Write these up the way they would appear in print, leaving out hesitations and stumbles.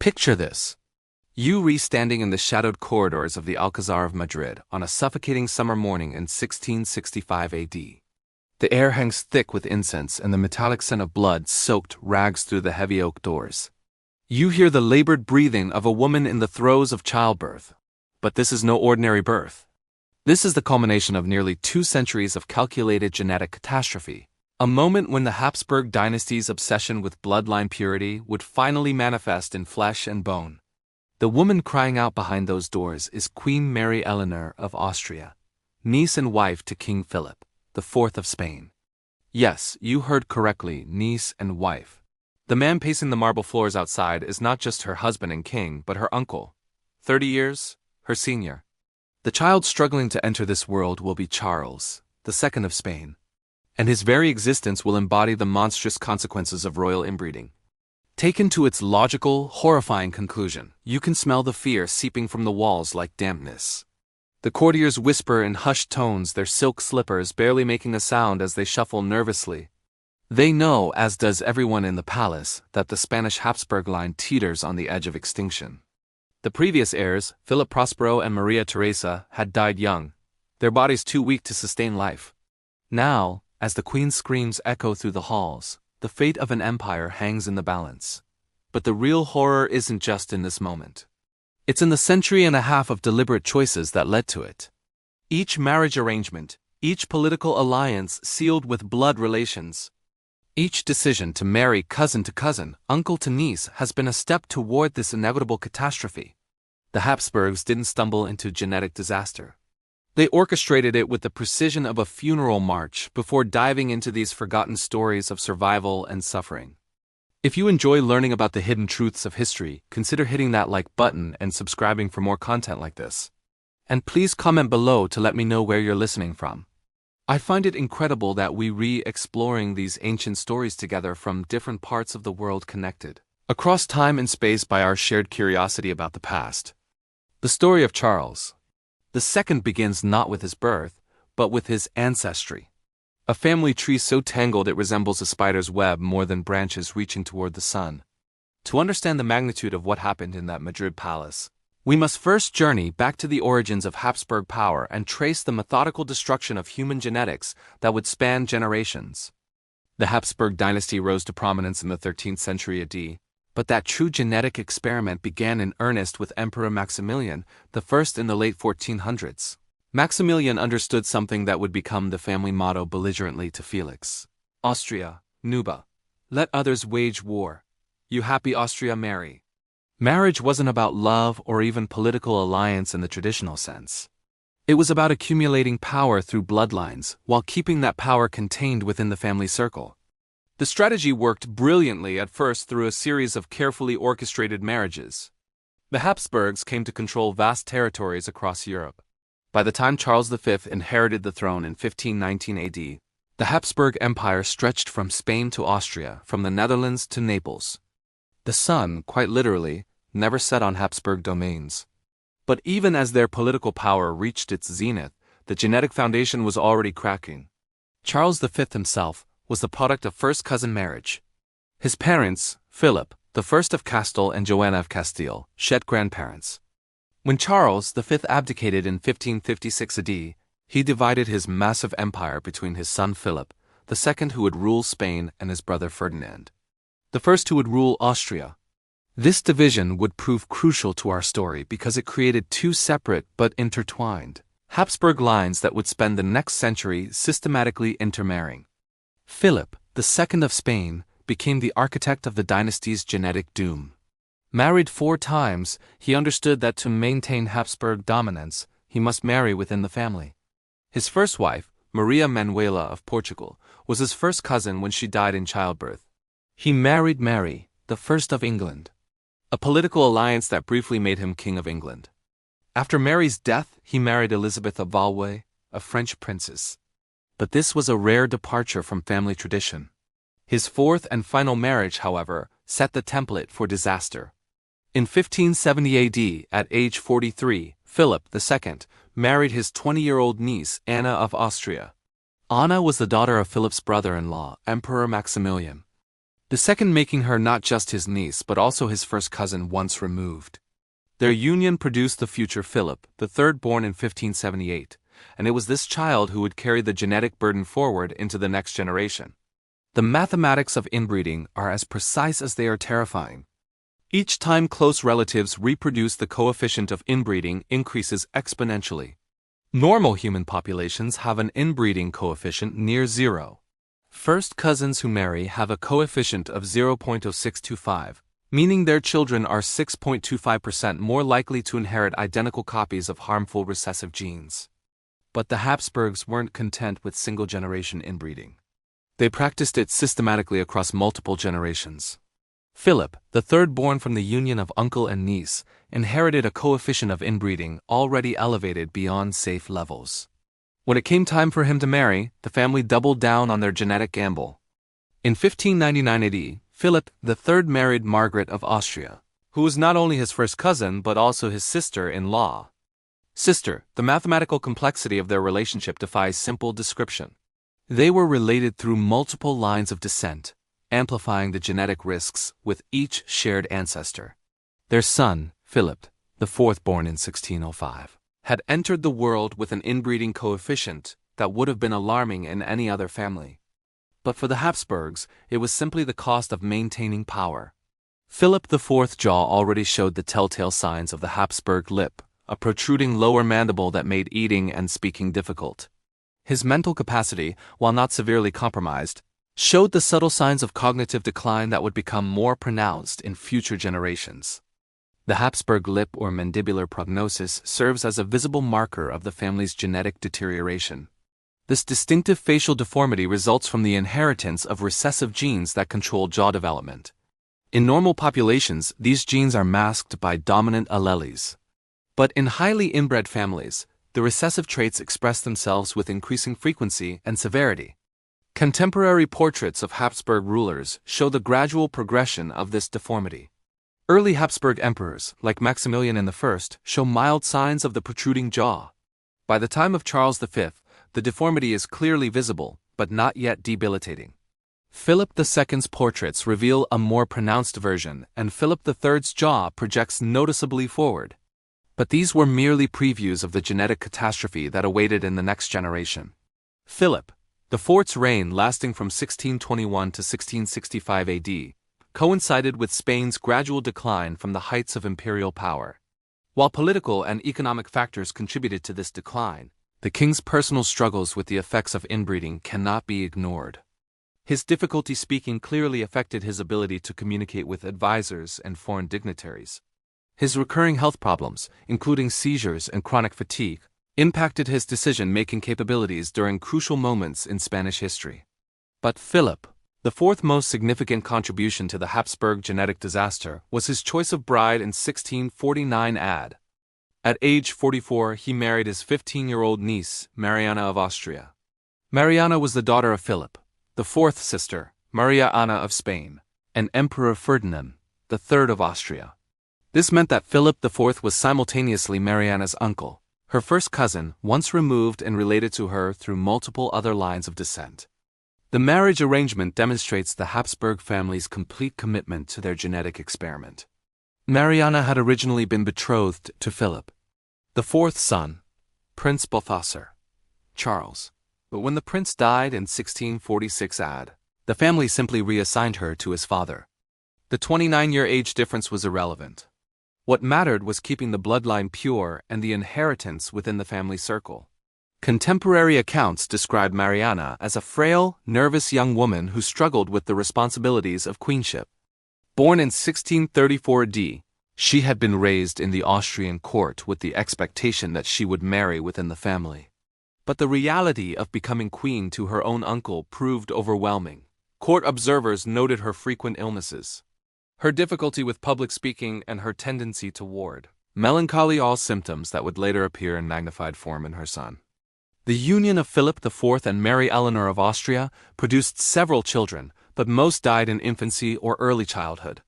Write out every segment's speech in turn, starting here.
Picture this. You standing in the shadowed corridors of the Alcazar of Madrid on a suffocating summer morning in 1665 AD. The air hangs thick with incense and the metallic scent of blood-soaked rags through the heavy oak doors. You hear the labored breathing of a woman in the throes of childbirth. But this is no ordinary birth. This is the culmination of nearly 2 centuries of calculated genetic catastrophe, a moment when the Habsburg dynasty's obsession with bloodline purity would finally manifest in flesh and bone. The woman crying out behind those doors is Queen Mary Eleanor of Austria, niece and wife to King Philip, the Fourth of Spain. Yes, you heard correctly, niece and wife. The man pacing the marble floors outside is not just her husband and king, but her uncle, 30 years, her senior. The child struggling to enter this world will be Charles, the Second of Spain, and his very existence will embody the monstrous consequences of royal inbreeding. Taken to its logical, horrifying conclusion, you can smell the fear seeping from the walls like dampness. The courtiers whisper in hushed tones, their silk slippers barely making a sound as they shuffle nervously. They know, as does everyone in the palace, that the Spanish Habsburg line teeters on the edge of extinction. The previous heirs, Philip Prospero and Maria Theresa, had died young, their bodies too weak to sustain life. Now, as the Queen's screams echo through the halls, the fate of an empire hangs in the balance. But the real horror isn't just in this moment. It's in the century and a half of deliberate choices that led to it. Each marriage arrangement, each political alliance sealed with blood relations, each decision to marry cousin to cousin, uncle to niece has been a step toward this inevitable catastrophe. The Habsburgs didn't stumble into genetic disaster. They orchestrated it with the precision of a funeral march before diving into these forgotten stories of survival and suffering. If you enjoy learning about the hidden truths of history, consider hitting that like button and subscribing for more content like this. And please comment below to let me know where you're listening from. I find it incredible that we re-exploring these ancient stories together from different parts of the world connected across time and space by our shared curiosity about the past. The story of Charles II begins not with his birth, but with his ancestry. A family tree so tangled it resembles a spider's web more than branches reaching toward the sun. To understand the magnitude of what happened in that Madrid palace, we must first journey back to the origins of Habsburg power and trace the methodical destruction of human genetics that would span generations. The Habsburg dynasty rose to prominence in the 13th century AD, but that true genetic experiment began in earnest with Emperor Maximilian I in the late 1400s. Maximilian understood something that would become the family motto belligerently to Felix. Austria, nuba. Let others wage war. You happy Austria marry. Marriage wasn't about love or even political alliance in the traditional sense. It was about accumulating power through bloodlines while keeping that power contained within the family circle. The strategy worked brilliantly at first through a series of carefully orchestrated marriages. The Habsburgs came to control vast territories across Europe. By the time Charles V inherited the throne in 1519 AD, the Habsburg Empire stretched from Spain to Austria, from the Netherlands to Naples. The sun, quite literally, never set on Habsburg domains. But even as their political power reached its zenith, the genetic foundation was already cracking. Charles V himself was the product of first-cousin marriage. His parents, Philip, the First of Castile and Joanna of Castile, shed grandparents. When Charles V abdicated in 1556 AD, he divided his massive empire between his son Philip, the second who would rule Spain, and his brother Ferdinand, the first who would rule Austria. This division would prove crucial to our story because it created 2 separate but intertwined Habsburg lines that would spend the next century systematically intermarrying. Philip, the Second of Spain, became the architect of the dynasty's genetic doom. Married 4 times, he understood that to maintain Habsburg dominance, he must marry within the family. His first wife, Maria Manuela of Portugal, was his first cousin when she died in childbirth. He married Mary, the First of England, a political alliance that briefly made him King of England. After Mary's death, he married Elizabeth of Valois, a French princess. But this was a rare departure from family tradition. His 4th and final marriage, however, set the template for disaster. In 1570 AD, at age 43, Philip II married his 20-year-old niece, Anna of Austria. Anna was the daughter of Philip's brother-in-law, Emperor Maximilian. the second making her not just his niece but also his first cousin once removed. Their union produced the future Philip, the third born in 1578, and it was this child who would carry the genetic burden forward into the next generation. The mathematics of inbreeding are as precise as they are terrifying. Each time close relatives reproduce, the coefficient of inbreeding increases exponentially. Normal human populations have an inbreeding coefficient near zero. First cousins who marry have a coefficient of 0.0625, meaning their children are 6.25% more likely to inherit identical copies of harmful recessive genes. But the Habsburgs weren't content with single-generation inbreeding. They practiced it systematically across multiple generations. Philip, the third born from the union of uncle and niece, inherited a coefficient of inbreeding already elevated beyond safe levels. When it came time for him to marry, the family doubled down on their genetic gamble. In 1599 AD, Philip III married Margaret of Austria, who was not only his first cousin but also his sister-in-law. The mathematical complexity of their relationship defies simple description. They were related through multiple lines of descent, amplifying the genetic risks with each shared ancestor. Their son, Philip, the fourth born in 1605, had entered the world with an inbreeding coefficient that would have been alarming in any other family. But for the Habsburgs, it was simply the cost of maintaining power. Philip IV's jaw already showed the telltale signs of the Habsburg lip, a protruding lower mandible that made eating and speaking difficult. His mental capacity, while not severely compromised, showed the subtle signs of cognitive decline that would become more pronounced in future generations. The Habsburg lip or mandibular prognosis serves as a visible marker of the family's genetic deterioration. This distinctive facial deformity results from the inheritance of recessive genes that control jaw development. In normal populations, these genes are masked by dominant alleles. But in highly inbred families, the recessive traits express themselves with increasing frequency and severity. Contemporary portraits of Habsburg rulers show the gradual progression of this deformity. Early Habsburg emperors, like Maximilian I, show mild signs of the protruding jaw. By the time of Charles V, the deformity is clearly visible, but not yet debilitating. Philip II's portraits reveal a more pronounced version, and Philip III's jaw projects noticeably forward. But these were merely previews of the genetic catastrophe that awaited in the next generation. Philip IV's reign, lasting from 1621 to 1665 AD, coincided with Spain's gradual decline from the heights of imperial power. While political and economic factors contributed to this decline, the king's personal struggles with the effects of inbreeding cannot be ignored. His difficulty speaking clearly affected his ability to communicate with advisors and foreign dignitaries. His recurring health problems, including seizures and chronic fatigue, impacted his decision-making capabilities during crucial moments in Spanish history. But Philip, the fourth most significant contribution to the Habsburg genetic disaster, was his choice of bride in 1649 AD. At age 44, he married his 15-year-old niece, Mariana of Austria. Mariana was the daughter of Philip, the fourth sister, Maria Anna of Spain, and Emperor Ferdinand, the third of Austria. This meant that Philip IV was simultaneously Mariana's uncle, her first cousin, once removed and related to her through multiple other lines of descent. The marriage arrangement demonstrates the Habsburg family's complete commitment to their genetic experiment. Mariana had originally been betrothed to Philip, the fourth son, Prince Balthasar, Charles. But when the prince died in 1646 AD, the family simply reassigned her to his father. The 29-year age difference was irrelevant. What mattered was keeping the bloodline pure and the inheritance within the family circle. Contemporary accounts describe Mariana as a frail, nervous young woman who struggled with the responsibilities of queenship. Born in 1634 AD, she had been raised in the Austrian court with the expectation that she would marry within the family. But the reality of becoming queen to her own uncle proved overwhelming. Court observers noted her frequent illnesses, her difficulty with public speaking, and her tendency toward melancholy, all symptoms that would later appear in magnified form in her son. The union of Philip IV and Mary Eleanor of Austria produced several children, but most died in infancy or early childhood.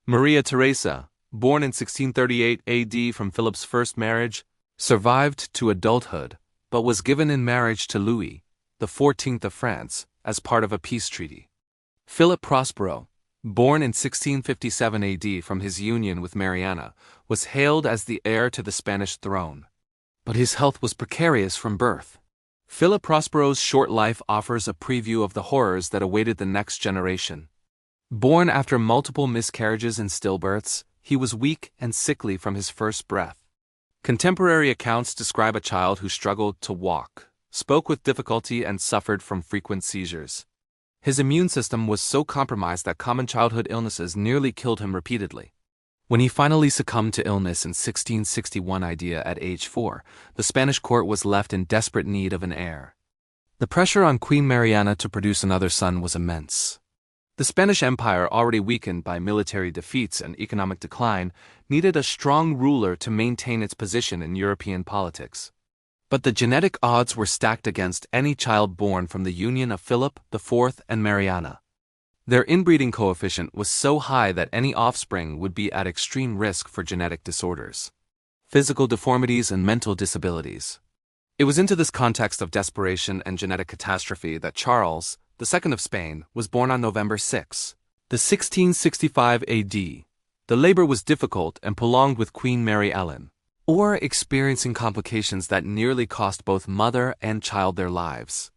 Maria Theresa, born in 1638 AD from Philip's first marriage, survived to adulthood, but was given in marriage to Louis XIV of France as part of a peace treaty. Philip Prospero, Born in 1657 AD from his union with Mariana, was hailed as the heir to the Spanish throne. But his health was precarious from birth. Philip Prospero's short life offers a preview of the horrors that awaited the next generation. Born after multiple miscarriages and stillbirths, he was weak and sickly from his first breath. Contemporary accounts describe a child who struggled to walk, spoke with difficulty, and suffered from frequent seizures. His immune system was so compromised that common childhood illnesses nearly killed him repeatedly. When he finally succumbed to illness in 1661 at age 4, the Spanish court was left in desperate need of an heir. The pressure on Queen Mariana to produce another son was immense. The Spanish Empire, already weakened by military defeats and economic decline, needed a strong ruler to maintain its position in European politics. But the genetic odds were stacked against any child born from the union of Philip IV and Mariana. Their inbreeding coefficient was so high that any offspring would be at extreme risk for genetic disorders, physical deformities, and mental disabilities. It was into this context of desperation and genetic catastrophe that Charles, the Second of Spain, was born on November 6, 1665 AD. The labor was difficult and prolonged, with Queen Mary Ellen, experiencing complications that nearly cost both mother and child their lives.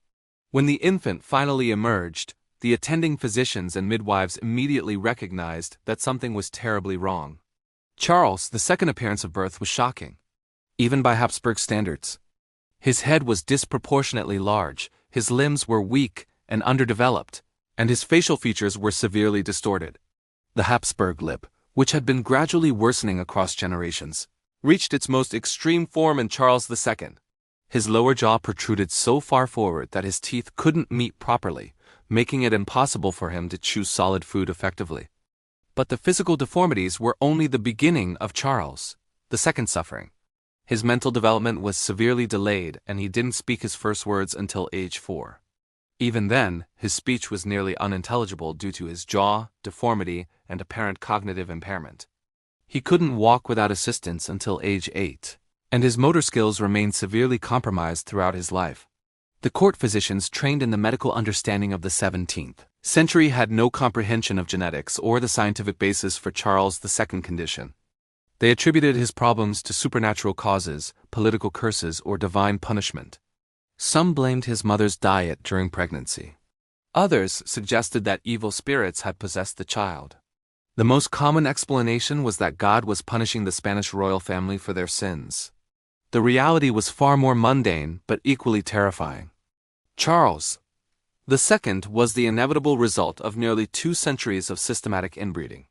When the infant finally emerged, the attending physicians and midwives immediately recognized that something was terribly wrong. Charles' second appearance of birth was shocking, even by Habsburg standards. His head was disproportionately large, his limbs were weak and underdeveloped, and his facial features were severely distorted. The Habsburg lip, which had been gradually worsening across generations, reached its most extreme form in Charles II. His lower jaw protruded so far forward that his teeth couldn't meet properly, making it impossible for him to chew solid food effectively. But the physical deformities were only the beginning of Charles II's suffering. His mental development was severely delayed, and he didn't speak his first words until age 4. Even then, his speech was nearly unintelligible due to his jaw, deformity, and apparent cognitive impairment. He couldn't walk without assistance until age 8, and his motor skills remained severely compromised throughout his life. The court physicians trained in the medical understanding of the 17th century had no comprehension of genetics or the scientific basis for Charles II's condition. They attributed his problems to supernatural causes, political curses, or divine punishment. Some blamed his mother's diet during pregnancy. Others suggested that evil spirits had possessed the child. The most common explanation was that God was punishing the Spanish royal family for their sins. The reality was far more mundane but equally terrifying. Charles II was the inevitable result of nearly 2 centuries of systematic inbreeding.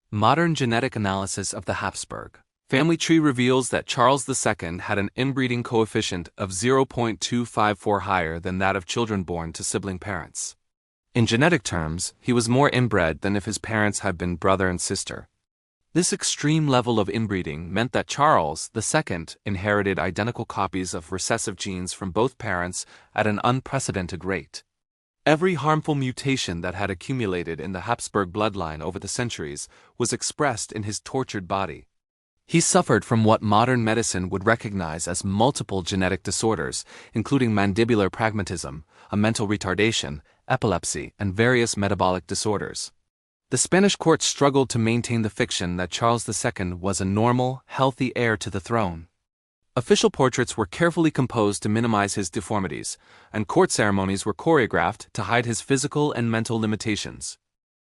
Modern genetic analysis of the Habsburg family tree reveals that Charles II had an inbreeding coefficient of 0.254 higher than that of children born to sibling parents. In genetic terms, he was more inbred than if his parents had been brother and sister. This extreme level of inbreeding meant that Charles II inherited identical copies of recessive genes from both parents at an unprecedented rate. Every harmful mutation that had accumulated in the Habsburg bloodline over the centuries was expressed in his tortured body. He suffered from what modern medicine would recognize as multiple genetic disorders, including mandibular pragmatism, a mental retardation, epilepsy, and various metabolic disorders. The Spanish court struggled to maintain the fiction that Charles II was a normal, healthy heir to the throne. Official portraits were carefully composed to minimize his deformities, and court ceremonies were choreographed to hide his physical and mental limitations.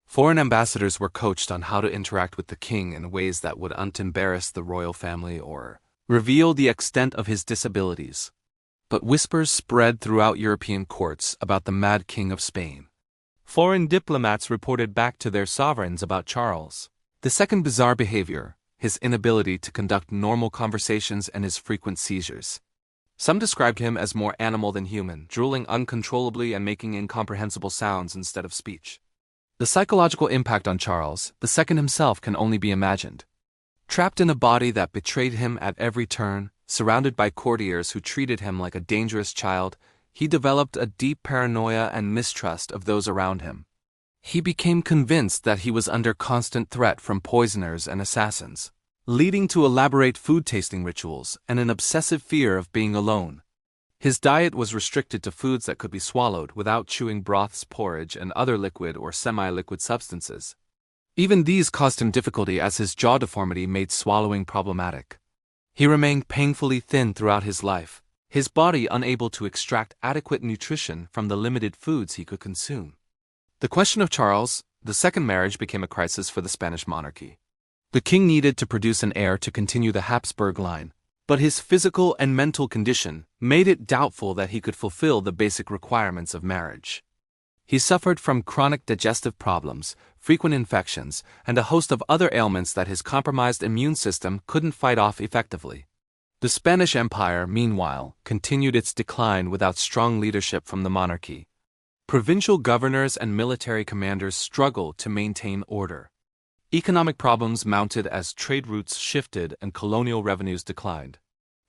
Foreign ambassadors were coached on how to interact with the king in ways that would embarrass the royal family or reveal the extent of his disabilities. But whispers spread throughout European courts about the Mad King of Spain. Foreign diplomats reported back to their sovereigns about Charles II's bizarre behavior, his inability to conduct normal conversations, and his frequent seizures. Some described him as more animal than human, drooling uncontrollably and making incomprehensible sounds instead of speech. The psychological impact on Charles II himself can only be imagined. Trapped in a body that betrayed him at every turn, surrounded by courtiers who treated him like a dangerous child, he developed a deep paranoia and mistrust of those around him. He became convinced that he was under constant threat from poisoners and assassins, leading to elaborate food-tasting rituals and an obsessive fear of being alone. His diet was restricted to foods that could be swallowed without chewing broths, porridge, and other liquid or semi-liquid substances. Even these caused him difficulty as his jaw deformity made swallowing problematic. He remained painfully thin throughout his life, his body unable to extract adequate nutrition from the limited foods he could consume. The question of Charles II's marriage became a crisis for the Spanish monarchy. The king needed to produce an heir to continue the Habsburg line, but his physical and mental condition made it doubtful that he could fulfill the basic requirements of marriage. He suffered from chronic digestive problems, frequent infections, and a host of other ailments that his compromised immune system couldn't fight off effectively. The Spanish Empire, meanwhile, continued its decline without strong leadership from the monarchy. Provincial governors and military commanders struggled to maintain order. Economic problems mounted as trade routes shifted and colonial revenues declined.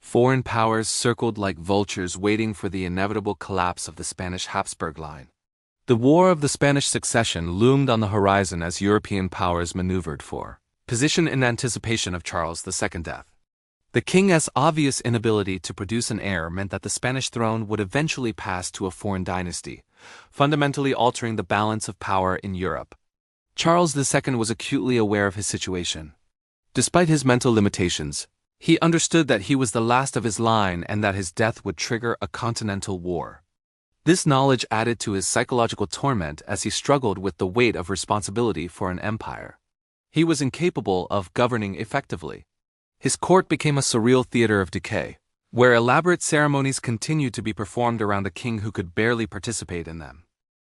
Foreign powers circled like vultures waiting for the inevitable collapse of the Spanish Habsburg line. The War of the Spanish Succession loomed on the horizon as European powers maneuvered for position in anticipation of Charles II's death. The king's obvious inability to produce an heir meant that the Spanish throne would eventually pass to a foreign dynasty, fundamentally altering the balance of power in Europe. Charles II was acutely aware of his situation. Despite his mental limitations, he understood that he was the last of his line and that his death would trigger a continental war. This knowledge added to his psychological torment as he struggled with the weight of responsibility for an empire. He was incapable of governing effectively. His court became a surreal theater of decay, where elaborate ceremonies continued to be performed around a king who could barely participate in them.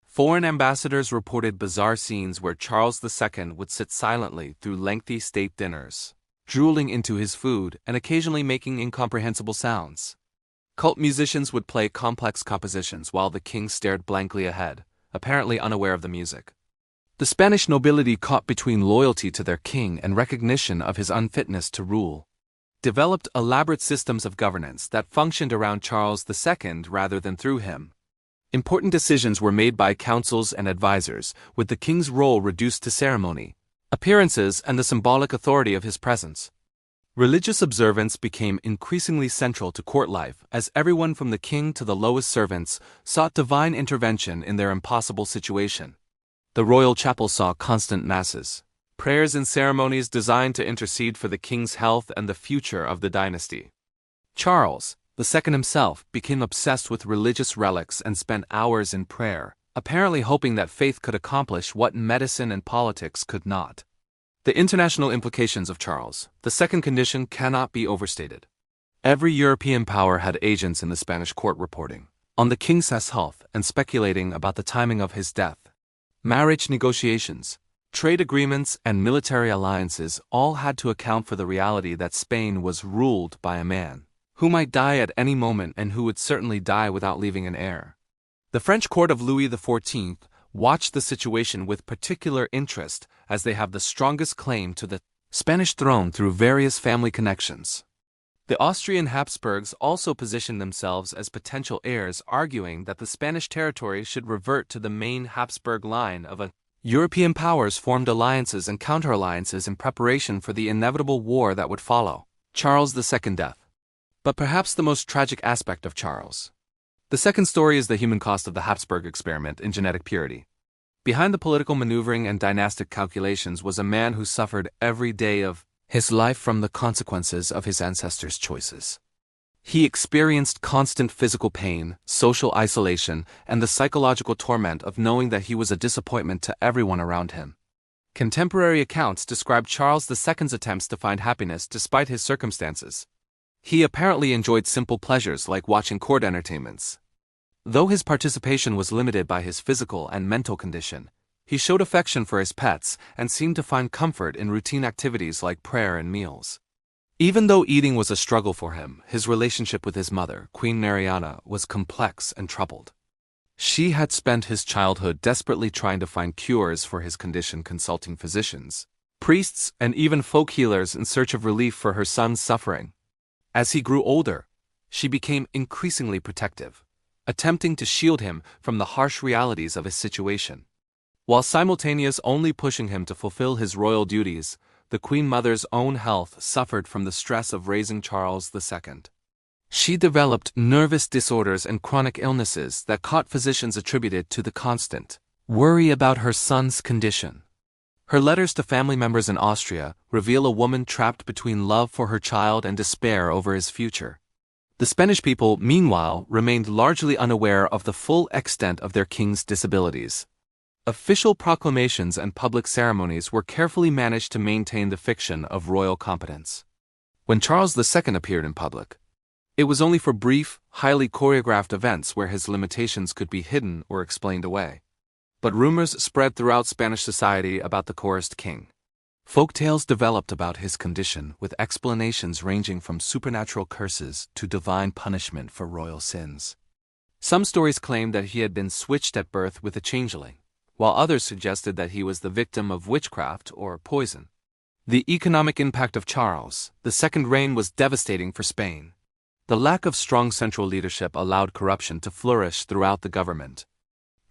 Foreign ambassadors reported bizarre scenes where Charles II would sit silently through lengthy state dinners, drooling into his food and occasionally making incomprehensible sounds. Cult musicians would play complex compositions while the king stared blankly ahead, apparently unaware of the music. The Spanish nobility, caught between loyalty to their king and recognition of his unfitness to rule, developed elaborate systems of governance that functioned around Charles II rather than through him. Important decisions were made by councils and advisors, with the king's role reduced to ceremony, appearances, and the symbolic authority of his presence. Religious observance became increasingly central to court life as everyone from the king to the lowest servants sought divine intervention in their impossible situation. The royal chapel saw constant masses, prayers and ceremonies designed to intercede for the king's health and the future of the dynasty. Charles II himself became obsessed with religious relics and spent hours in prayer, apparently hoping that faith could accomplish what medicine and politics could not. The international implications of Charles II's condition cannot be overstated. Every European power had agents in the Spanish court reporting on the king's health and speculating about the timing of his death. Marriage negotiations, trade agreements, and military alliances all had to account for the reality that Spain was ruled by a man who might die at any moment and who would certainly die without leaving an heir. The French court of Louis XIV watched the situation with particular interest as they have the strongest claim to the Spanish throne through various family connections. The Austrian Habsburgs also positioned themselves as potential heirs, arguing that the Spanish territory should revert to the main Habsburg line of a European powers formed alliances and counter-alliances in preparation for the inevitable war that would follow Charles II's death. But perhaps the most tragic aspect of Charles II's story is the human cost of the Habsburg experiment in genetic purity. Behind the political maneuvering and dynastic calculations was a man who suffered every day of his life from the consequences of his ancestors' choices. He experienced constant physical pain, social isolation, and the psychological torment of knowing that he was a disappointment to everyone around him. Contemporary accounts describe Charles II's attempts to find happiness despite his circumstances. He apparently enjoyed simple pleasures like watching court entertainments. Though his participation was limited by his physical and mental condition, he showed affection for his pets and seemed to find comfort in routine activities like prayer and meals. Even though eating was a struggle for him, his relationship with his mother, Queen Mariana, was complex and troubled. She had spent his childhood desperately trying to find cures for his condition, consulting physicians, priests, and even folk healers in search of relief for her son's suffering. As he grew older, she became increasingly protective, attempting to shield him from the harsh realities of his situation. While simultaneously only pushing him to fulfill his royal duties, the Queen Mother's own health suffered from the stress of raising Charles II. She developed nervous disorders and chronic illnesses that physicians attributed to the constant worry about her son's condition. Her letters to family members in Austria reveal a woman trapped between love for her child and despair over his future. The Spanish people, meanwhile, remained largely unaware of the full extent of their king's disabilities. Official proclamations and public ceremonies were carefully managed to maintain the fiction of royal competence. When Charles II appeared in public, it was only for brief, highly choreographed events where his limitations could be hidden or explained away. But rumors spread throughout Spanish society about the coerced king. Folktales developed about his condition, with explanations ranging from supernatural curses to divine punishment for royal sins. Some stories claimed that he had been switched at birth with a changeling, while others suggested that he was the victim of witchcraft or poison. The economic impact of Charles II's reign was devastating for Spain. The lack of strong central leadership allowed corruption to flourish throughout the government.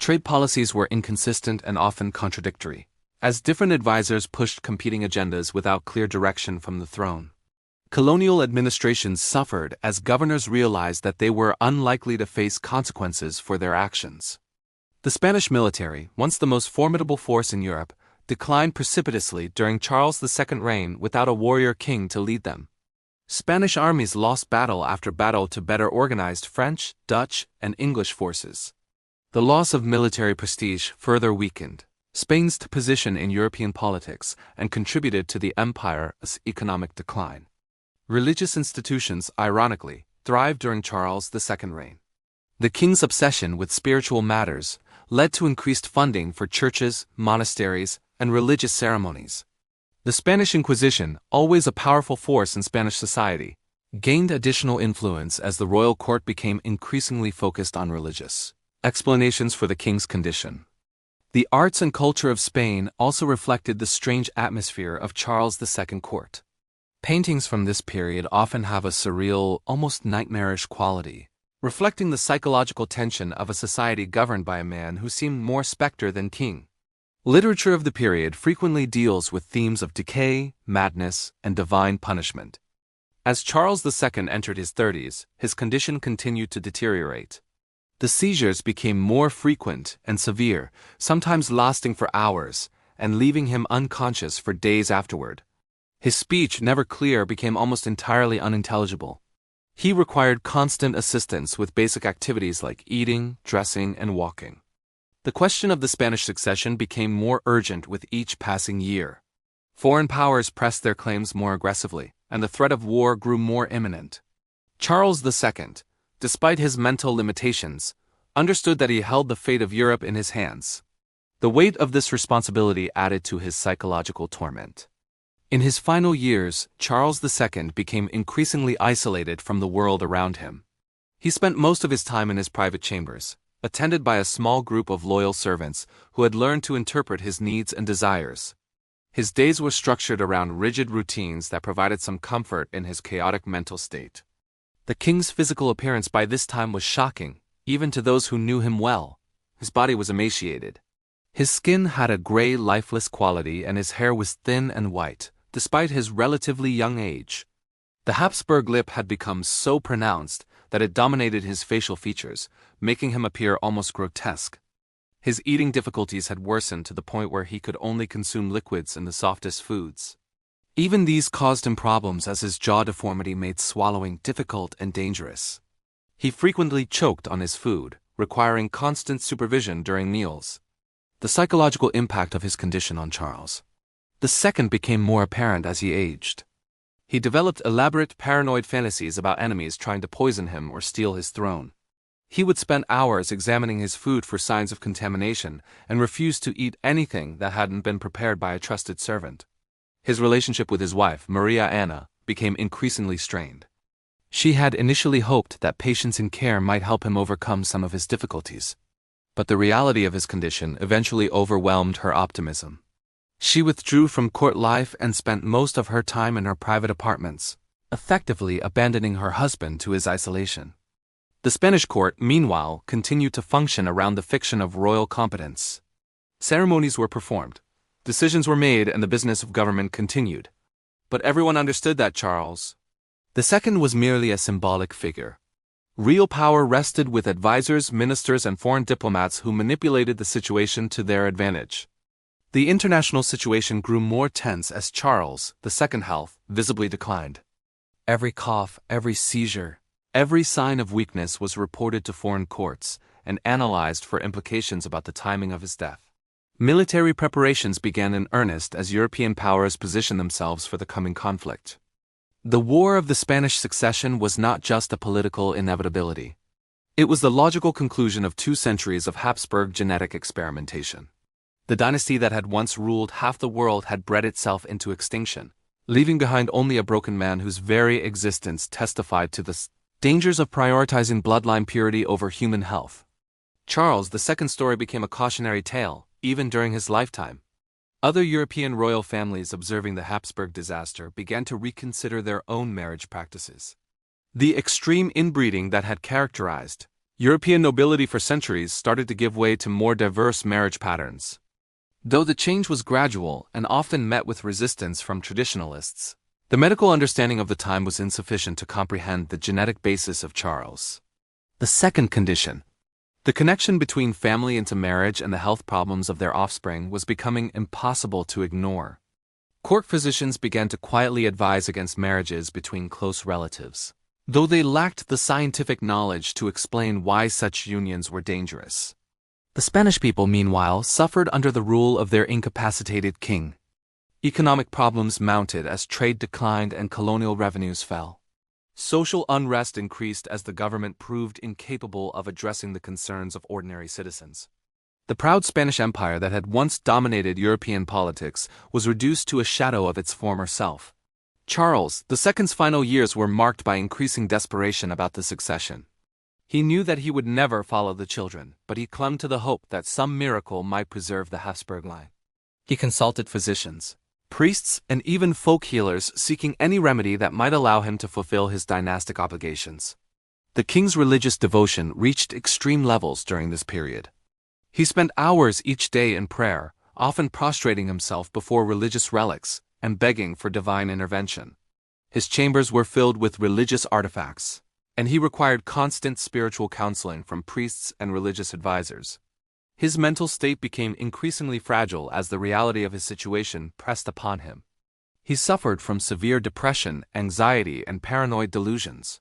Trade policies were inconsistent and often contradictory, as different advisors pushed competing agendas without clear direction from the throne. Colonial administrations suffered as governors realized that they were unlikely to face consequences for their actions. The Spanish military, once the most formidable force in Europe, declined precipitously during Charles II's reign without a warrior king to lead them. Spanish armies lost battle after battle to better organized French, Dutch, and English forces. The loss of military prestige further weakened Spain's position in European politics and contributed to the empire's economic decline. Religious institutions, ironically, thrived during Charles II's reign. The king's obsession with spiritual matters led to increased funding for churches, monasteries, and religious ceremonies. The Spanish Inquisition, always a powerful force in Spanish society, gained additional influence as the royal court became increasingly focused on religious explanations for the king's condition. The arts and culture of Spain also reflected the strange atmosphere of Charles II court. Paintings from this period often have a surreal, almost nightmarish quality, reflecting the psychological tension of a society governed by a man who seemed more specter than king. Literature of the period frequently deals with themes of decay, madness, and divine punishment. As Charles II entered his 30s, his condition continued to deteriorate. The seizures became more frequent and severe, sometimes lasting for hours, and leaving him unconscious for days afterward. His speech, never clear, became almost entirely unintelligible. He required constant assistance with basic activities like eating, dressing, and walking. The question of the Spanish succession became more urgent with each passing year. Foreign powers pressed their claims more aggressively, and the threat of war grew more imminent. Charles II, despite his mental limitations, understood that he held the fate of Europe in his hands. The weight of this responsibility added to his psychological torment. In his final years, Charles II became increasingly isolated from the world around him. He spent most of his time in his private chambers, attended by a small group of loyal servants who had learned to interpret his needs and desires. His days were structured around rigid routines that provided some comfort in his chaotic mental state. The king's physical appearance by this time was shocking, even to those who knew him well. His body was emaciated. His skin had a gray, lifeless quality and his hair was thin and white, despite his relatively young age. The Habsburg lip had become so pronounced that it dominated his facial features, making him appear almost grotesque. His eating difficulties had worsened to the point where he could only consume liquids and the softest foods. Even these caused him problems as his jaw deformity made swallowing difficult and dangerous. He frequently choked on his food, requiring constant supervision during meals. The psychological impact of his condition on Charles II became more apparent as he aged. He developed elaborate paranoid fantasies about enemies trying to poison him or steal his throne. He would spend hours examining his food for signs of contamination and refused to eat anything that hadn't been prepared by a trusted servant. His relationship with his wife, Maria Anna, became increasingly strained. She had initially hoped that patience and care might help him overcome some of his difficulties. But the reality of his condition eventually overwhelmed her optimism. She withdrew from court life and spent most of her time in her private apartments, effectively abandoning her husband to his isolation. The Spanish court, meanwhile, continued to function around the fiction of royal competence. Ceremonies were performed, decisions were made, and the business of government continued. But everyone understood that Charles II was merely a symbolic figure. Real power rested with advisors, ministers, and foreign diplomats who manipulated the situation to their advantage. The international situation grew more tense as Charles II's health visibly declined. Every cough, every seizure, every sign of weakness was reported to foreign courts and analyzed for implications about the timing of his death. Military preparations began in earnest as European powers positioned themselves for the coming conflict. The War of the Spanish Succession was not just a political inevitability. It was the logical conclusion of 2 centuries of Habsburg genetic experimentation. The dynasty that had once ruled half the world had bred itself into extinction, leaving behind only a broken man whose very existence testified to the dangers of prioritizing bloodline purity over human health. Charles II's story became a cautionary tale, even during his lifetime. Other European royal families observing the Habsburg disaster began to reconsider their own marriage practices. The extreme inbreeding that had characterized European nobility for centuries started to give way to more diverse marriage patterns. Though the change was gradual and often met with resistance from traditionalists, the medical understanding of the time was insufficient to comprehend the genetic basis of Charles. The second condition, the connection between family intermarriage and the health problems of their offspring, was becoming impossible to ignore. Court physicians began to quietly advise against marriages between close relatives, though they lacked the scientific knowledge to explain why such unions were dangerous. The Spanish people, meanwhile, suffered under the rule of their incapacitated king. Economic problems mounted as trade declined and colonial revenues fell. Social unrest increased as the government proved incapable of addressing the concerns of ordinary citizens. The proud Spanish Empire that had once dominated European politics was reduced to a shadow of its former self. Charles II's final years were marked by increasing desperation about the succession. He knew that he would never follow the children, but he clung to the hope that some miracle might preserve the Habsburg line. He consulted physicians, priests, and even folk healers, seeking any remedy that might allow him to fulfill his dynastic obligations. The king's religious devotion reached extreme levels during this period. He spent hours each day in prayer, often prostrating himself before religious relics and begging for divine intervention. His chambers were filled with religious artifacts, and he required constant spiritual counseling from priests and religious advisors. His mental state became increasingly fragile as the reality of his situation pressed upon him. He suffered from severe depression, anxiety, and paranoid delusions.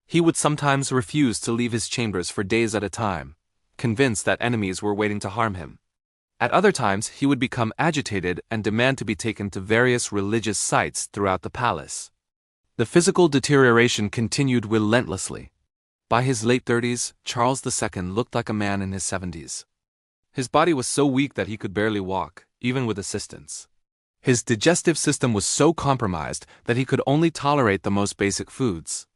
He would sometimes refuse to leave his chambers for days at a time, convinced that enemies were waiting to harm him. At other times, he would become agitated and demand to be taken to various religious sites throughout the palace. The physical deterioration continued relentlessly. By his late 30s, Charles II looked like a man in his 70s. His body was so weak that he could barely walk, even with assistance. His digestive system was so compromised that he could only tolerate the most basic foods.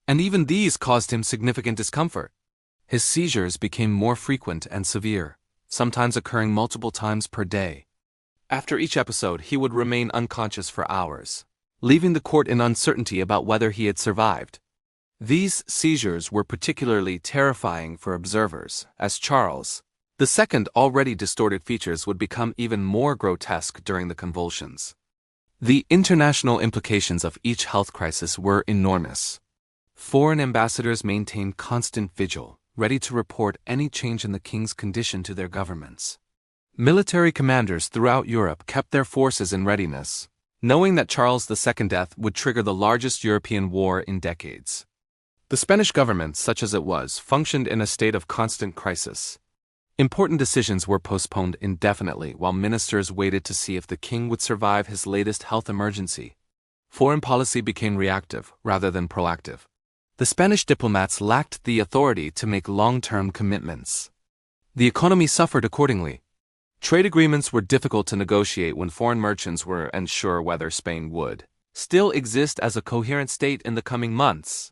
And even these caused him significant discomfort. His seizures became more frequent and severe, sometimes occurring multiple times per day. After each episode, he would remain unconscious for hours, leaving the court in uncertainty about whether he had survived. These seizures were particularly terrifying for observers, as Charles II's already distorted features would become even more grotesque during the convulsions. The international implications of each health crisis were enormous. Foreign ambassadors maintained constant vigil, ready to report any change in the king's condition to their governments. Military commanders throughout Europe kept their forces in readiness, knowing that Charles II's death would trigger the largest European war in decades. The Spanish government, such as it was, functioned in a state of constant crisis. Important decisions were postponed indefinitely while ministers waited to see if the king would survive his latest health emergency. Foreign policy became reactive rather than proactive. The Spanish diplomats lacked the authority to make long-term commitments. The economy suffered accordingly. Trade agreements were difficult to negotiate when foreign merchants were unsure whether Spain would still exist as a coherent state in the coming months.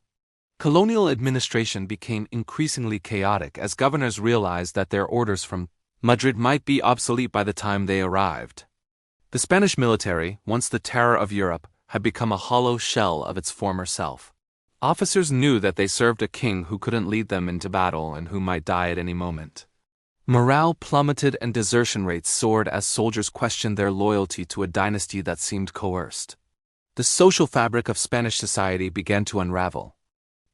Colonial administration became increasingly chaotic as governors realized that their orders from Madrid might be obsolete by the time they arrived. The Spanish military, once the terror of Europe, had become a hollow shell of its former self. Officers knew that they served a king who couldn't lead them into battle and who might die at any moment. Morale plummeted and desertion rates soared as soldiers questioned their loyalty to a dynasty that seemed coerced. The social fabric of Spanish society began to unravel.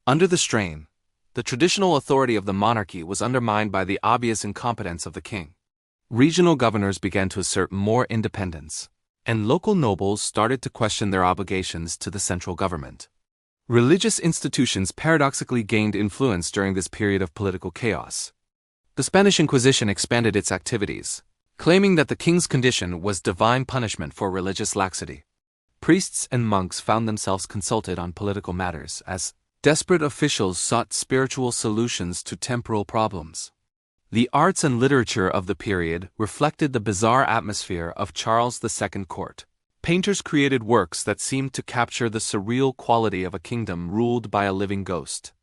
Under the strain, the traditional authority of the monarchy was undermined by the obvious incompetence of the king. Regional governors began to assert more independence, and local nobles started to question their obligations to the central government. Religious institutions paradoxically gained influence during this period of political chaos. The Spanish Inquisition expanded its activities, claiming that the king's condition was divine punishment for religious laxity. Priests and monks found themselves consulted on political matters as desperate officials sought spiritual solutions to temporal problems. The arts and literature of the period reflected the bizarre atmosphere of Charles II court. Painters created works that seemed to capture the surreal quality of a kingdom ruled by a living ghost.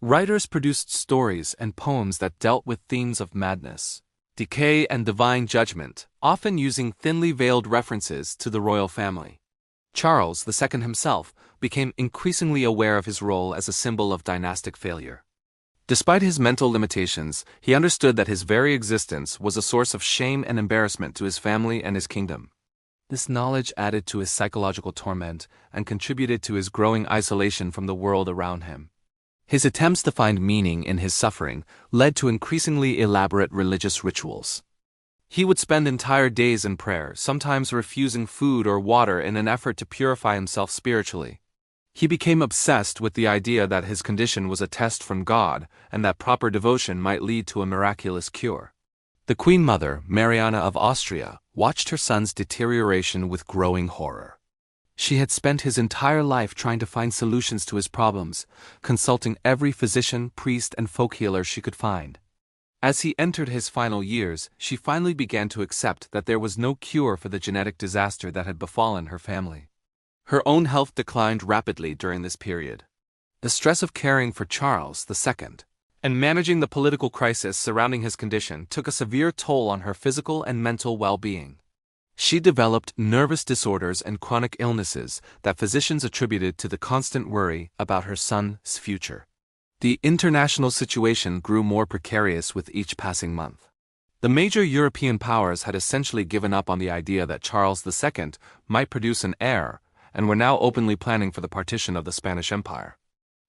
Writers produced stories and poems that dealt with themes of madness, decay, and divine judgment, often using thinly veiled references to the royal family. Charles II himself became increasingly aware of his role as a symbol of dynastic failure. Despite his mental limitations, he understood that his very existence was a source of shame and embarrassment to his family and his kingdom. This knowledge added to his psychological torment and contributed to his growing isolation from the world around him. His attempts to find meaning in his suffering led to increasingly elaborate religious rituals. He would spend entire days in prayer, sometimes refusing food or water in an effort to purify himself spiritually. He became obsessed with the idea that his condition was a test from God and that proper devotion might lead to a miraculous cure. The Queen Mother, Mariana of Austria, watched her son's deterioration with growing horror. She had spent his entire life trying to find solutions to his problems, consulting every physician, priest, and folk healer she could find. As he entered his final years, she finally began to accept that there was no cure for the genetic disaster that had befallen her family. Her own health declined rapidly during this period. The stress of caring for Charles II and managing the political crisis surrounding his condition took a severe toll on her physical and mental well-being. She developed nervous disorders and chronic illnesses that physicians attributed to the constant worry about her son's future. The international situation grew more precarious with each passing month. The major European powers had essentially given up on the idea that Charles II might produce an heir and were now openly planning for the partition of the Spanish Empire.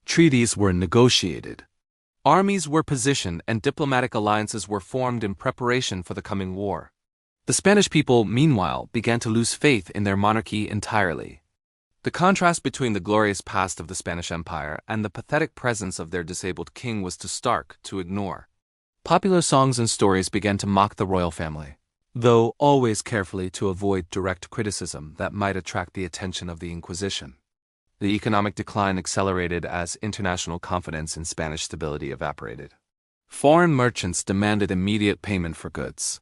Treaties were negotiated. Armies were positioned and diplomatic alliances were formed in preparation for the coming war. The Spanish people, meanwhile, began to lose faith in their monarchy entirely. The contrast between the glorious past of the Spanish Empire and the pathetic presence of their disabled king was too stark to ignore. Popular songs and stories began to mock the royal family, though always carefully to avoid direct criticism that might attract the attention of the Inquisition. The economic decline accelerated as international confidence in Spanish stability evaporated. Foreign merchants demanded immediate payment for goods,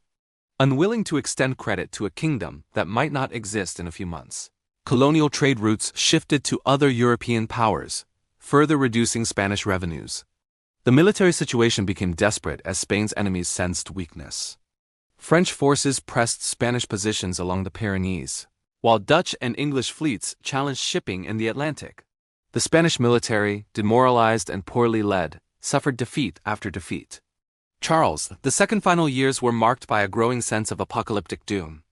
unwilling to extend credit to a kingdom that might not exist in a few months. Colonial trade routes shifted to other European powers, further reducing Spanish revenues. The military situation became desperate as Spain's enemies sensed weakness. French forces pressed Spanish positions along the Pyrenees, while Dutch and English fleets challenged shipping in the Atlantic. The Spanish military, demoralized and poorly led, suffered defeat after defeat. Charles II's final years were marked by a growing sense of apocalyptic doom.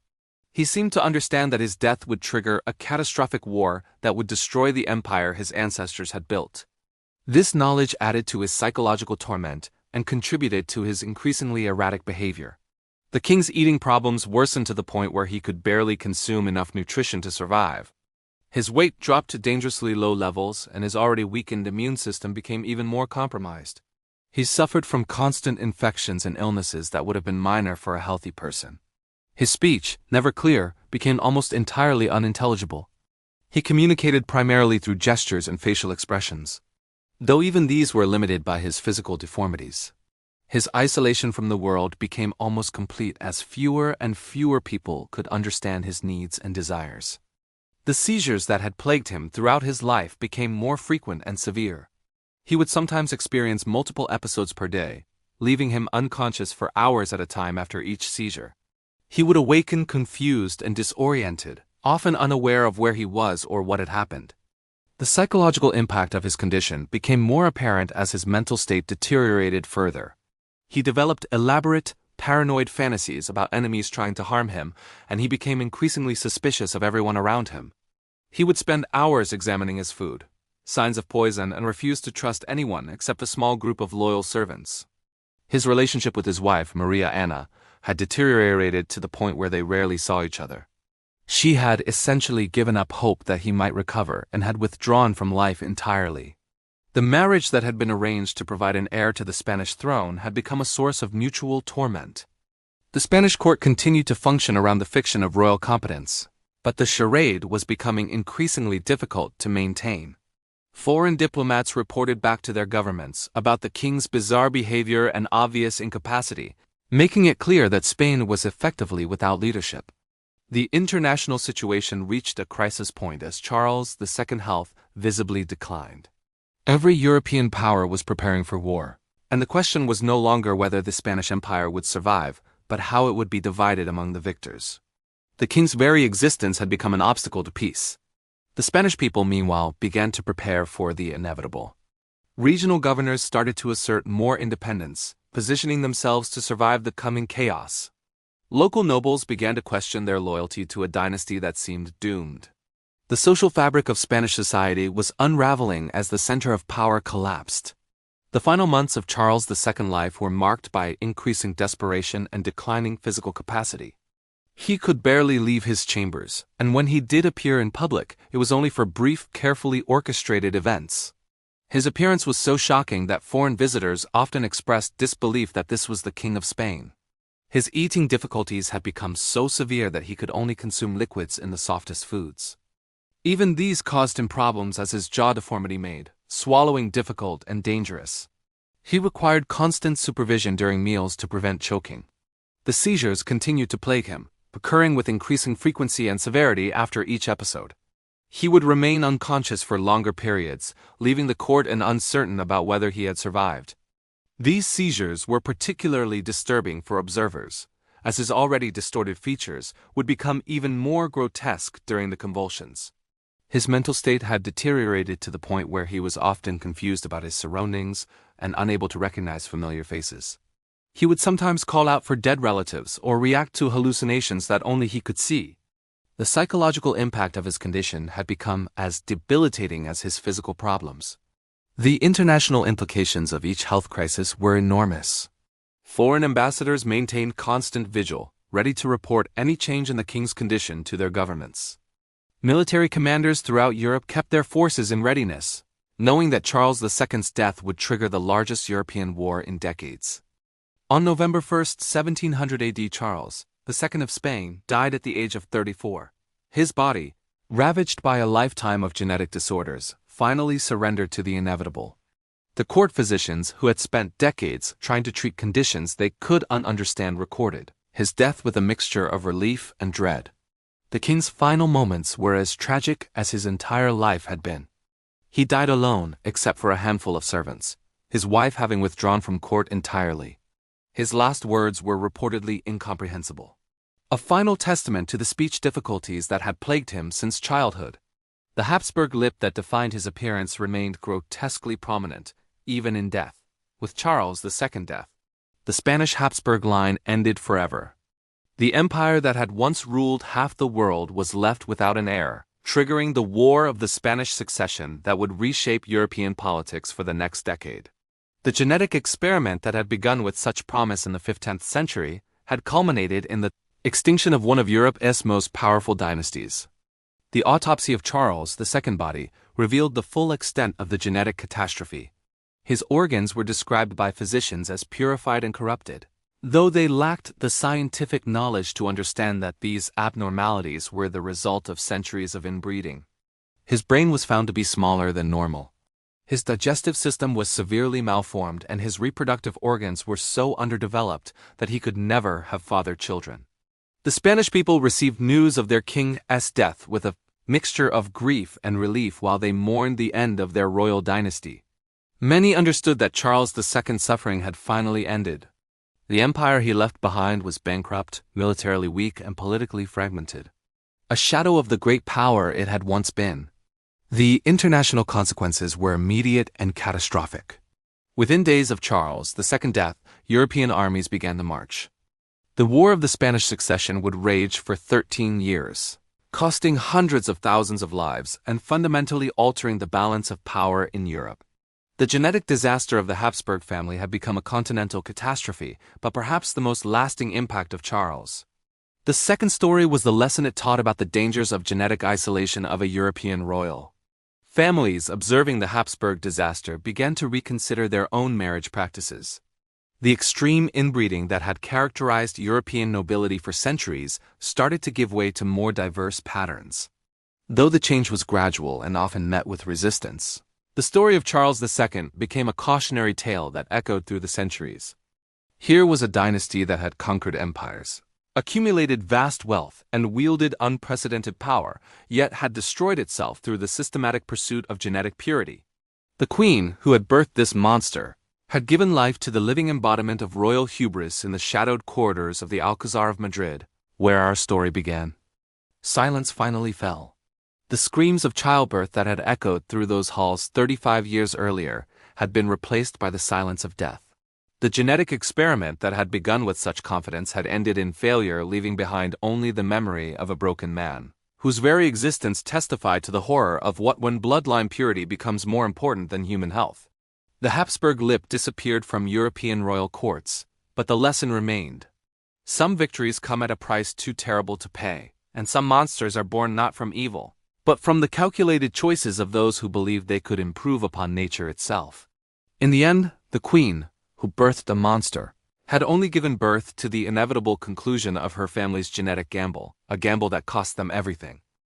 He seemed to understand that his death would trigger a catastrophic war that would destroy the empire his ancestors had built. This knowledge added to his psychological torment and contributed to his increasingly erratic behavior. The king's eating problems worsened to the point where he could barely consume enough nutrition to survive. His weight dropped to dangerously low levels, and his already weakened immune system became even more compromised. He suffered from constant infections and illnesses that would have been minor for a healthy person. His speech, never clear, became almost entirely unintelligible. He communicated primarily through gestures and facial expressions, though even these were limited by his physical deformities. His isolation from the world became almost complete as fewer and fewer people could understand his needs and desires. The seizures that had plagued him throughout his life became more frequent and severe. He would sometimes experience multiple episodes per day, leaving him unconscious for hours at a time after each seizure. He would awaken confused and disoriented, often unaware of where he was or what had happened. The psychological impact of his condition became more apparent as his mental state deteriorated further. He developed elaborate, paranoid fantasies about enemies trying to harm him, and he became increasingly suspicious of everyone around him. He would spend hours examining his food, signs of poison, and refused to trust anyone except a small group of loyal servants. His relationship with his wife, Maria Anna, had deteriorated to the point where they rarely saw each other. She had essentially given up hope that he might recover and had withdrawn from life entirely. The marriage that had been arranged to provide an heir to the Spanish throne had become a source of mutual torment. The Spanish court continued to function around the fiction of royal competence, but the charade was becoming increasingly difficult to maintain. Foreign diplomats reported back to their governments about the king's bizarre behavior and obvious incapacity, making it clear that Spain was effectively without leadership. The international situation reached a crisis point as Charles II's health visibly declined. Every European power was preparing for war, and the question was no longer whether the Spanish Empire would survive, but how it would be divided among the victors. The king's very existence had become an obstacle to peace. The Spanish people, meanwhile, began to prepare for the inevitable. Regional governors started to assert more independence, positioning themselves to survive the coming chaos. Local nobles began to question their loyalty to a dynasty that seemed doomed. The social fabric of Spanish society was unraveling as the center of power collapsed. The final months of Charles II's life were marked by increasing desperation and declining physical capacity. He could barely leave his chambers, and when he did appear in public, it was only for brief, carefully orchestrated events. His appearance was so shocking that foreign visitors often expressed disbelief that this was the King of Spain. His eating difficulties had become so severe that he could only consume liquids in the softest foods. Even these caused him problems as his jaw deformity made swallowing difficult and dangerous. He required constant supervision during meals to prevent choking. The seizures continued to plague him, occurring with increasing frequency and severity after each episode. He would remain unconscious for longer periods, leaving the court uncertain about whether he had survived. These seizures were particularly disturbing for observers, as his already distorted features would become even more grotesque during the convulsions. His mental state had deteriorated to the point where he was often confused about his surroundings and unable to recognize familiar faces. He would sometimes call out for dead relatives or react to hallucinations that only he could see. The psychological impact of his condition had become as debilitating as his physical problems. The international implications of each health crisis were enormous. Foreign ambassadors maintained constant vigil, ready to report any change in the king's condition to their governments. Military commanders throughout Europe kept their forces in readiness, knowing that Charles II's death would trigger the largest European war in decades. On November 1, 1700 AD, Charles II of Spain died at the age of 34. His body, ravaged by a lifetime of genetic disorders, finally surrendered to the inevitable. The court physicians who had spent decades trying to treat conditions they could understand recorded his death with a mixture of relief and dread. The king's final moments were as tragic as his entire life had been. He died alone except for a handful of servants, his wife having withdrawn from court entirely. His last words were reportedly incomprehensible, a final testament to the speech difficulties that had plagued him since childhood. The Habsburg lip that defined his appearance remained grotesquely prominent, even in death. With Charles II's death, the Spanish Habsburg line ended forever. The empire that had once ruled half the world was left without an heir, triggering the War of the Spanish Succession that would reshape European politics for the next decade. The genetic experiment that had begun with such promise in the 15th century had culminated in the extinction of one of Europe's most powerful dynasties. The autopsy of Charles II's body revealed the full extent of the genetic catastrophe. His organs were described by physicians as purified and corrupted, though they lacked the scientific knowledge to understand that these abnormalities were the result of centuries of inbreeding. His brain was found to be smaller than normal. His digestive system was severely malformed and his reproductive organs were so underdeveloped that he could never have fathered children. The Spanish people received news of their king's death with a mixture of grief and relief while they mourned the end of their royal dynasty. Many understood that Charles II's suffering had finally ended. The empire he left behind was bankrupt, militarily weak, and politically fragmented, a shadow of the great power it had once been. The international consequences were immediate and catastrophic. Within days of Charles II's death, European armies began to march. The War of the Spanish Succession would rage for 13 years, costing hundreds of thousands of lives and fundamentally altering the balance of power in Europe. The genetic disaster of the Habsburg family had become a continental catastrophe, but perhaps the most lasting impact of Charles. The second story was the lesson it taught about the dangers of genetic isolation of a European royal. Families observing the Habsburg disaster began to reconsider their own marriage practices. The extreme inbreeding that had characterized European nobility for centuries started to give way to more diverse patterns. Though the change was gradual and often met with resistance, the story of Charles II became a cautionary tale that echoed through the centuries. Here was a dynasty that had conquered empires, accumulated vast wealth, and wielded unprecedented power, yet had destroyed itself through the systematic pursuit of genetic purity. The queen, who had birthed this monster, had given life to the living embodiment of royal hubris in the shadowed corridors of the Alcazar of Madrid, where our story began. Silence finally fell. The screams of childbirth that had echoed through those halls 35 years earlier had been replaced by the silence of death. The genetic experiment that had begun with such confidence had ended in failure, leaving behind only the memory of a broken man, whose very existence testified to the horror of what when bloodline purity becomes more important than human health. The Habsburg lip disappeared from European royal courts, but the lesson remained. Some victories come at a price too terrible to pay, and some monsters are born not from evil, but from the calculated choices of those who believed they could improve upon nature itself. In the end, the queen, who birthed a monster, had only given birth to the inevitable conclusion of her family's genetic gamble, a gamble that cost them everything.